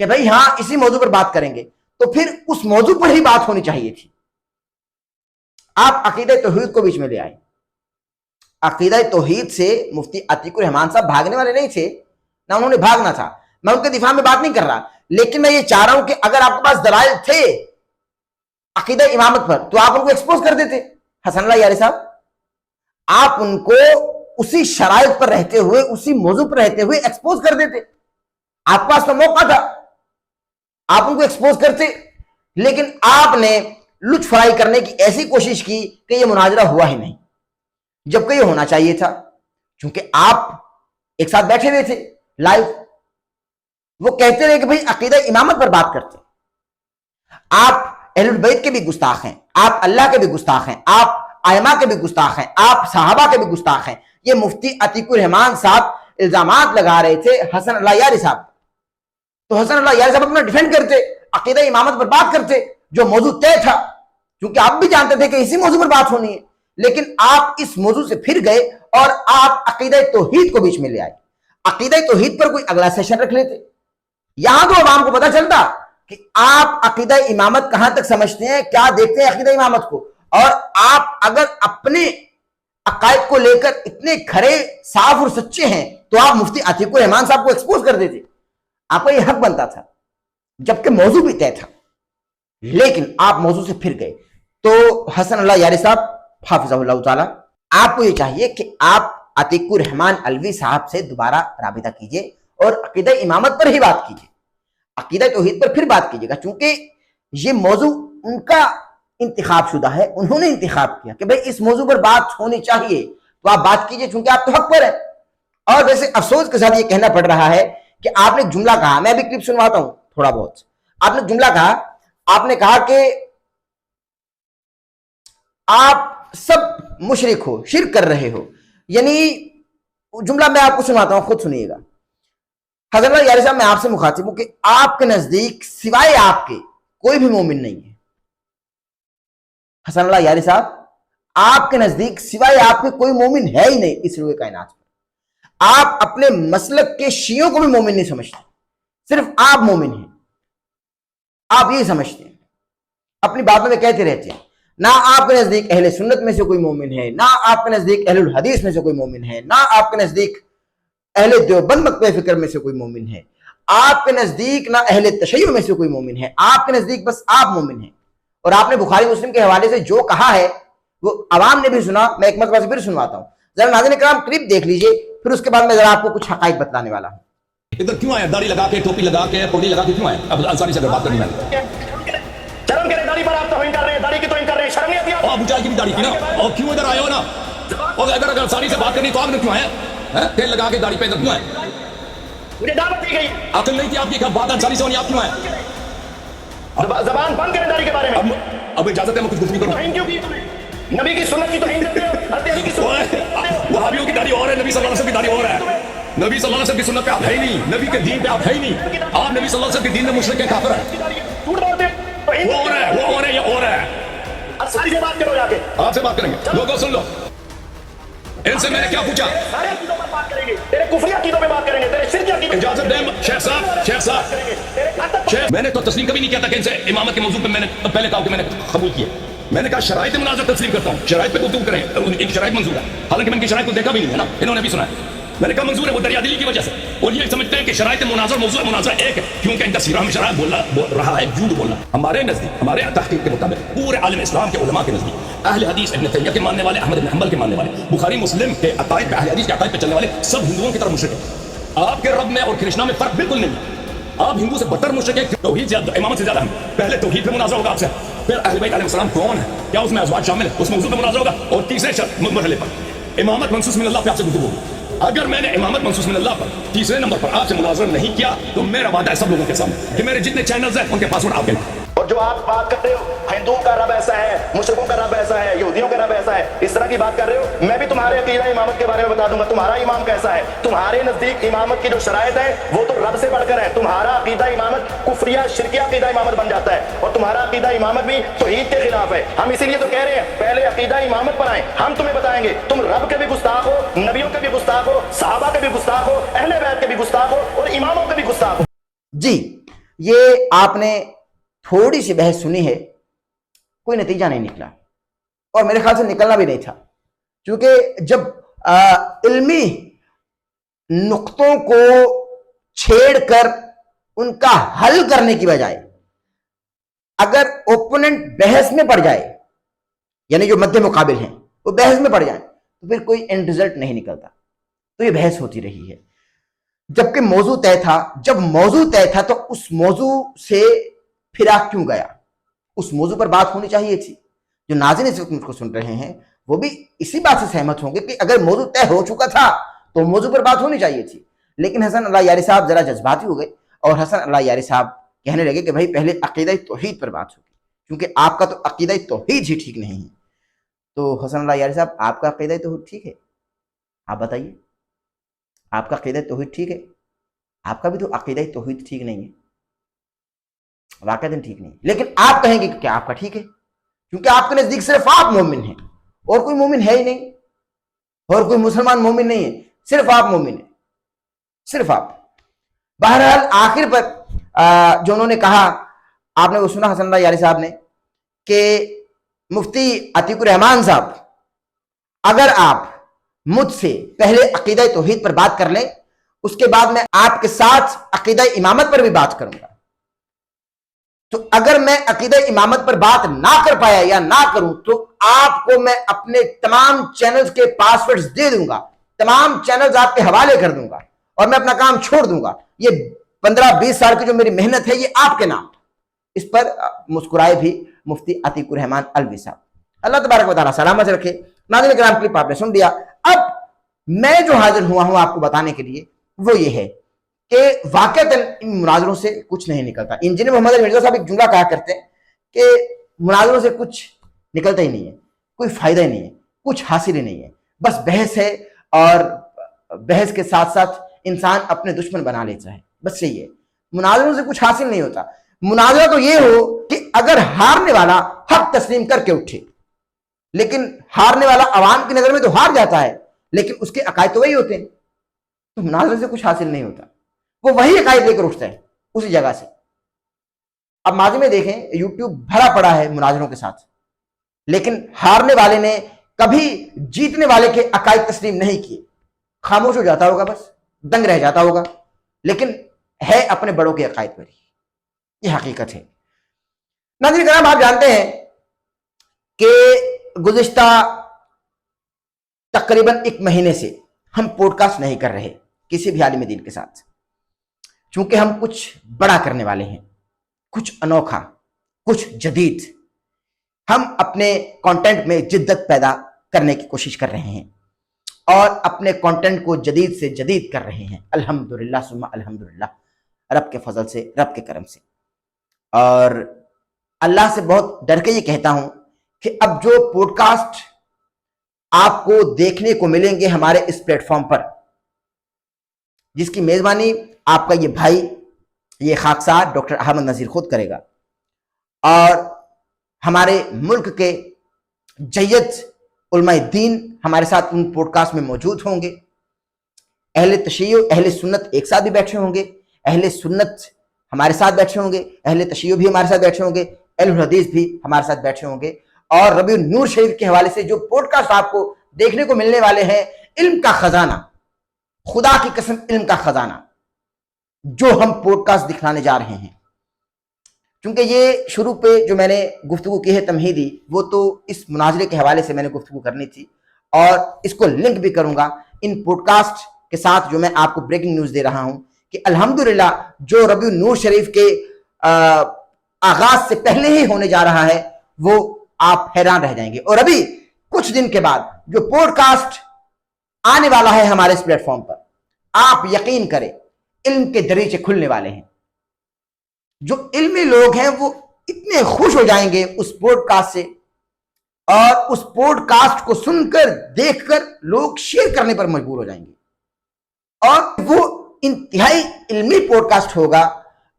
کہ بھئی ہاں اسی موضوع پر بات کریں گے، تو پھر اس موضوع پر ہی بات ہونی چاہیے تھی۔ آپ عقیدہ توحید کو بیچ میں لے آئے۔ عقیدہ توحید سے مفتی عتیق الرحمان صاحب بھاگنے والے نہیں تھے، نہ انہوں نے بھاگنا تھا، میں ان کے دفاع میں بات نہیں کر رہا، لیکن میں یہ چاہ رہا ہوں کہ اگر آپ کے پاس دلائل تھے عقیدہ امامت پر تو آپ ان کو ایکسپوز کر دیتے۔ حسن اللہ یاری صاحب، آپ ان کو اسی شرائط پر رہتے ہوئے، اسی موضوع پر رہتے ہوئے ایکسپوز کر دیتے، آپ کے پاس تو موقع تھا، آپ ان کو ایکسپوز کرتے، لیکن آپ نے لطف فرائی کرنے کی ایسی کوشش کی کہ یہ مناظرہ ہوا ہی نہیں، جبکہ یہ ہونا چاہیے تھا، چونکہ آپ ایک ساتھ بیٹھے ہوئے تھے لائیو، وہ کہتے رہے کہ بھئی عقیدہ امامت پر بات کرتے، آپ اہل البیت کے بھی گستاخ ہیں، آپ اللہ کے بھی گستاخ ہیں، آپ ائمہ کے بھی گستاخ ہیں، آپ صحابہ کے بھی گستاخ ہیں۔ یہ مفتی عتیق الرحمان صاحب الزامات لگا رہے تھے حسن اللہ یاری صاحب، تو حسن اللہ یاری صاحب اپنا ڈیفینڈ کرتے، عقیدہ امامت پر بات کرتے جو موضوع طے تھا، کیونکہ آپ بھی جانتے تھے کہ اسی موضوع پر بات ہونی ہے، لیکن آپ اس موضوع سے پھر گئے اور آپ عقیدہ توحید کو بیچ میں لے آئے۔ عقیدہ توحید پر کوئی اگلا سیشن رکھ لیتے، یہاں تو عوام کو پتا چلتا کہ آپ عقیدہ امامت کہاں تک سمجھتے ہیں، کیا دیکھتے ہیں عقیدہ امامت کو، اور آپ اگر اپنے عقائد کو لے کر اتنے کھرے صاف اور سچے ہیں تو آپ مفتی عتیق الرحمان صاحب کو ایکسپوز کر دیتے، آپ کا یہ حق بنتا تھا، جبکہ موضوع بھی طے تھا، لیکن آپ موضوع سے پھر گئے۔ تو حسن اللہ یاری صاحب حافظہ اللہ تعالی، آپ کو یہ چاہیے کہ آپ عتیق الرحمان الوی صاحب سے دوبارہ رابطہ کیجئے اور عقیدہ امامت پر ہی بات کیجئے، عقیدہ توحید پر پھر بات کیجئے گا، چونکہ یہ موضوع ان کا انتخاب شدہ ہے، انہوں نے انتخاب کیا کہ بھئی اس موضوع پر بات ہونی چاہیے، تو آپ بات کیجئے، چونکہ آپ تو حق پر ہیں۔ اور ویسے افسوس کے ساتھ یہ کہنا پڑ رہا ہے کہ آپ نے ایک جملہ کہا، میں بھی کلپ سنواتا ہوں تھوڑا بہت، آپ نے جملہ کہا، آپ نے کہا کہ آپ سب مشرک ہو، شرک کر رہے ہو، یعنی جملہ میں آپ کو سنواتا ہوں، خود سنیے گا۔ حضرت اللہ یاری صاحب، میں آپ سے مخاطب ہوں کہ آپ کے نزدیک سوائے آپ کے کوئی بھی مومن نہیں ہے۔ حسن اللہ یاری صاحب، آپ کے نزدیک سوائے آپ کے کوئی مومن ہے ہی نہیں اس روئے کائنات میں۔ آپ اپنے مسلک کے شیعوں کو بھی مومن نہیں سمجھتے، صرف آپ مومن ہیں، آپ یہ سمجھتے ہیں، اپنی باتوں میں کہتے رہتے ہیں۔ نہ آپ کے نزدیک اہل سنت میں سے کوئی مومن ہے، نہ آپ کے نزدیک اہل الحدیث میں سے کوئی مومن ہے، نہ آپ کے نزدیک اہل دیوبند مکتبہ فکر میں سے کوئی مومن ہے، آپ کے نزدیک نہ اہل تشیع میں سے کوئی مومن ہے، آپ کے نزدیک بس آپ مومن ہیں۔ اور آپ نے بخاری مسلم کے حوالے سے جو کہا ہے وہ عوام نے بھی سنا، میں ایک مرتبہ سے پھر سنواتا ہوں، ذرا ناظرین کرام کلپ دیکھ لیجئے، پھر اس کے بعد میں ذرا آپ کو کچھ حقائق بتلانے والا ہوں۔ ادھر کیوں آیا؟ داڑھی لگا کے، ٹوپی لگا کے، پوڑی لگا کے کیوں آیا؟ اب انصاری سے اگر بات کرنی ہے، شرم کرے، داڑھی پر آپ توہین کر رہے ہیں، داڑھی کی توہین کر رہے ہیں، شرم نہیں آتی آپ کو؟ ابو جہل کی بھی داڑھی تھی نا، اور کیوں ادھر آئے ہو نا؟ اور اگر انصاری سے بات کرنی تو آپ نے کیوں آیا؟ تیل لگا کے داڑھی پہ ادھر کیوں آئے؟ مجھے دعوت دی گئی، عقل نہیں تھی آپ کی، بات انصاری سے ہونی، آپ کیوں آئے؟ زبان بند کریں داڑھی کے بارے میں۔ اب اجازت ہے میں کچھ گفتگو کروں؟ توہین کیوں کی تم نے؟ نبی کی سنت کی توہین کرتے ہو، حضرت علی کی سنت۔ وہابیوں کی داڑھی اور ہے، نبی صلی اللہ علیہ وسلم کی داڑھی اور ہے۔ نبی صلی اللہ علیہ وسلم کی سنت پہ آپ ہے ہی نہیں، نبی کے دین پہ آپ ہے ہی نہیں، آپ نبی صلی اللہ علیہ وسلم کے دین میں مشرک ہیں، کافر ہیں۔ جھوٹ بولتے ہیں، توہین وہ اور ہے، وہ اور ہے، یہ اور ہے۔ انصاری سے بات کرو جا کے، آپ سے بات کریں گے، لوگوں سن لو، ان سے میں نے کیا پوچھا؟ سارے عقیدوں پر بات کریں گے، تیرے کفری عقیدوں پہ بات کریں گے، تیرے شرک عقیدوں پہ اجازت دیں شیخ صاحب، شیخ صاحب، تیرے قاتل شیخ، میں نے تو تسلیم کبھی نہیں کیا تھا کہ ان سے امامت کے موضوع پہ میں نے پہلے کہا کہ میں نے قبول کیا، میں نے کہا شرائط مناظر تسلیم کرتا ہوں، شرائط پہ گفتگو کریں، ایک شرائط منظور ہے، حالانکہ میں ان کی شرائط کو دیکھا بھی نہیں ہے نا، انہوں نے بھی سنا ہے، میں نے کہا منظور ہے وہ دریا دلی کی وجہ سے، اور یہ سمجھتے ہیں کہ شرائط مناظر موضوع مناظر ایک ہے، کیونکہ ان کا سیرہ میں شرائط بول رہا ہے جھوٹ بولنا۔ ہمارے نزدیک، ہمارے تحقیق کے مطابق، پورے عالم اسلام کے علماء کے نزدیک، اہل حدیث ابن تیمیہ کے ماننے والے، احمد بن حنبل کے ماننے والے، بخاری مسلم کے عقائد پہ، اہل حدیث کے عقائد پہ چلنے والے سب ہندوؤں کی طرف مشرک ہیں۔ آپ کے رب میں اور کرشنا میں فرق بالکل نہیں ہے، آپ ہندو سے بدتر مشرک ہیں، توحید سے، امامت سے زیادہ ہیں۔ پہلے توحید پہ مناظرہ ہوگا آپ سے، پھر اہل بیت علیہ السلام کون ہے، کیا اس میں ازواج شامل ہے، اس موضوع پہ مناظرہ ہوگا، اور تیسرے مرحلے پر امامت منصوص من اللہ پہ آپ سے گفتگو ہوگی۔ اگر میں نے امامت منصوص من اللہ پر تیسرے نمبر پر آپ سے مناظرہ نہیں کیا تو میرا وعدہ ہے سب لوگوں کے سامنے کہ میرے جتنے چینلز ہیں ان کے پاسورڈ آپ کے ہیں۔ اور جو آپ بات کر رہے ہو ہندو کا رب ایسا ہے، مشرکوں کا رب ایسا ہے، یہودیوں کا رب ایسا ہے، اس طرح کی بات کر رہے ہو، میں بھی تمہارے عقیدہ امامت کے بارے میں بتا دوں گا، تمہارا امام کیسا ہے۔ تمہارے نزدیک امامت کی جو شرائط ہے وہ تو رب سے بڑھ کر ہے، تمہارا عقیدہ امامت کفریہ شرکیہ عقیدہ امامت بن جاتا ہے، اور تمہارا عقیدہ امامت بھی توحید کے خلاف ہے۔ ہم اسی لیے تو کہہ رہے ہیں پہلے عقیدہ امامت پر آئیں، ہم تمہیں بتائیں گے، تم رب کے بھی گستاخ ہو، نبیوں کے بھی گستاخ ہو، صحابہ کے بھی گستاخ ہو، اہل بیت کے بھی گستاخ ہو، اور اماموں کے بھی گستاخ ہو۔ جی، یہ آپ نے تھوڑی سی بحث سنی ہے، کوئی نتیجہ نہیں نکلا، اور میرے خیال سے نکلنا بھی نہیں تھا، کیونکہ جب علمی نقطوں کو چھیڑ کر ان کا حل کرنے کی بجائے اگر اوپوننٹ بحث میں پڑ جائے، یعنی جو مد مقابل ہیں وہ بحث میں پڑ جائیں، تو پھر کوئی اینڈ رزلٹ نہیں نکلتا، تو یہ بحث ہوتی رہی ہے۔ جبکہ موضوع طے تھا، جب موضوع طے تھا تو اس موضوع سے پھرا کیوں گیا؟ اس موضوع پر بات ہونی چاہیے تھی۔ جو ناظرین اس وقت مجھ کو سن رہے ہیں وہ بھی اسی بات سے سہمت ہوں گے کہ اگر موضوع طے ہو چکا تھا تو موضوع پر بات ہونی چاہیے تھی، لیکن حسن اللہ یاری صاحب ذرا جذباتی ہو گئے، اور حسن اللہ یاری صاحب کہنے لگے کہ بھائی پہلے عقیدہ توحید پر بات ہوگی، کیونکہ آپ کا تو عقیدہ توحید ہی ٹھیک نہیں ہے۔ تو حسن اللہ یاری صاحب، آپ کا عقیدہ توحید ٹھیک ہے؟ آپ بتائیے، آپ کا عقیدہ توحید ٹھیک ہے؟ آپ کا بھی تو عقیدہ توحید ٹھیک نہیں ہے، واقعتاً ٹھیک نہیں، لیکن آپ کہیں گے کہ آپ کا ٹھیک ہے، کیونکہ آپ کے نزدیک صرف آپ مومن ہیں، اور کوئی مومن ہے ہی نہیں، اور کوئی مسلمان مومن نہیں ہے، صرف آپ مومن ہیں، صرف آپ۔ بہرحال آخر پر جو انہوں نے کہا، آپ نے وہ سنا حسن اللہ یاری صاحب نے، کہ مفتی عتیق الرحمان صاحب، اگر آپ مجھ سے پہلے عقیدہ توحید پر بات کر لیں، اس کے بعد میں آپ کے ساتھ عقیدہ امامت پر بھی بات کروں گا، تو اگر میں عقیدہ امامت پر بات نہ کر پایا یا نہ کروں تو آپ کو میں اپنے تمام چینلز کے پاس ورڈز دے دوں گا، تمام چینلز آپ کے حوالے کر دوں گا، اور میں اپنا کام چھوڑ دوں گا۔ یہ 15-20 سال کی جو میری محنت ہے یہ آپ کے نام۔ اس پر مسکرائے بھی مفتی عتیق الرحمان الوی صاحب، اللہ تبارک و تعالیٰ سلامت رکھے۔ ناظرین کرام، کلپ آپ نے سن لیا، اب میں جو حاضر ہوا ہوں آپ کو بتانے کے لیے وہ یہ ہے کہ واقعتاً ان مناظروں سے کچھ نہیں نکلتا۔ انجینئر محمد علی مرزا صاحب ایک جملہ کہا کرتے ہیں کہ مناظروں سے کچھ نکلتا ہی نہیں ہے، کوئی فائدہ ہی نہیں ہے، کچھ حاصل ہی نہیں ہے، بس بحث ہے، اور بحث کے ساتھ ساتھ انسان اپنے دشمن بنا لیتا ہے، بس یہی ہے۔ مناظروں سے کچھ حاصل نہیں ہوتا۔ مناظرہ تو یہ ہو کہ اگر ہارنے والا حق تسلیم کر کے اٹھے، لیکن ہارنے والا عوام کی نظر میں تو ہار جاتا ہے، لیکن اس کے عقائد تو وہی ہوتے ہیں، تو مناظرے سے کچھ حاصل نہیں ہوتا، وہ وہی عقائد لے کر اٹھتا ہے اسی جگہ سے۔ اب ماضی میں دیکھیں، یوٹیوب بھرا پڑا ہے مناظروں کے ساتھ، لیکن ہارنے والے نے کبھی جیتنے والے کے عقائد تسلیم نہیں کیے، خاموش ہو جاتا ہوگا، بس دنگ رہ جاتا ہوگا، لیکن ہے اپنے بڑوں کے عقائد پر ہی، یہ حقیقت ہے۔ ناظرین کرام، آپ جانتے ہیں کہ گزشتہ تقریباً 1 مہینے سے ہم پوڈ کاسٹ نہیں کر رہے کسی بھی عالم دین کے ساتھ، چونکہ ہم کچھ بڑا کرنے والے ہیں، کچھ انوکھا، کچھ جدید۔ ہم اپنے کانٹینٹ میں جدت پیدا کرنے کی کوشش کر رہے ہیں، اور اپنے کانٹینٹ کو جدید سے جدید کر رہے ہیں، الحمدللہ ثم الحمدللہ، رب کے فضل سے، رب کے کرم سے۔ اور اللہ سے بہت ڈر کے یہ کہتا ہوں کہ اب جو پوڈ کاسٹ آپ کو دیکھنے کو ملیں گے ہمارے اس پلیٹ فارم پر، جس کی میزبانی آپ کا یہ بھائی، یہ خاکسار ڈاکٹر احمد نذیر خود کرے گا، اور ہمارے ملک کے جید علماء دین ہمارے ساتھ ان پوڈ کاسٹ میں موجود ہوں گے، اہل تشیع، اہل سنت ایک ساتھ بھی بیٹھے ہوں گے، اہل سنت ہمارے ساتھ بیٹھے ہوں گے، اہل تشیع بھی ہمارے ساتھ بیٹھے ہوں گے، اہل الحدیث بھی ہمارے ساتھ بیٹھے ہوں گے، اور ربیع النور شریف کے حوالے سے جو پوڈ کاسٹ آپ کو دیکھنے کو ملنے والے ہیں، علم کا خزانہ، خدا کی قسم علم کا خزانہ جو ہم پوڈ کاسٹ دکھلانے جا رہے ہیں۔ چونکہ یہ شروع پہ جو میں نے گفتگو کی ہے تمہیدی، وہ تو اس مناظرے کے حوالے سے میں نے گفتگو کرنی تھی، اور اس کو لنک بھی کروں گا ان پوڈ کاسٹ کے ساتھ جو میں آپ کو بریکنگ نیوز دے رہا ہوں کہ الحمدللہ جو ربیع النور شریف کے آغاز سے پہلے ہی ہونے جا رہا ہے وہ آپ حیران رہ جائیں گے۔ اور ابھی کچھ دن کے بعد جو پوڈ کاسٹ آنے والا ہے ہمارے اس پلیٹ فارم پر، آپ یقین کریں علم کے دریچے کھلنے والے ہیں۔ جو علمی لوگ ہیں وہ اتنے خوش ہو جائیں گے اس پوڈ کاسٹ سے، اور اس پوڈ کاسٹ کو سن کر، دیکھ کر لوگ شیئر کرنے پر مجبور ہو جائیں گے، اور وہ انتہائی علمی پوڈ کاسٹ ہوگا،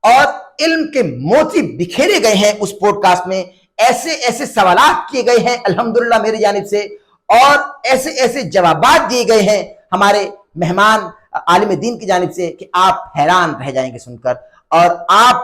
اور علم کے موتی بکھیرے گئے ہیں اس پوڈ کاسٹ میں، ایسے ایسے سوالات کیے گئے ہیں الحمدللہ میری جانب سے، اور ایسے ایسے جوابات دیے گئے ہیں ہمارے مہمان عالم دین کی جانب سے کہ آپ حیران رہ جائیں گے سن کر، اور آپ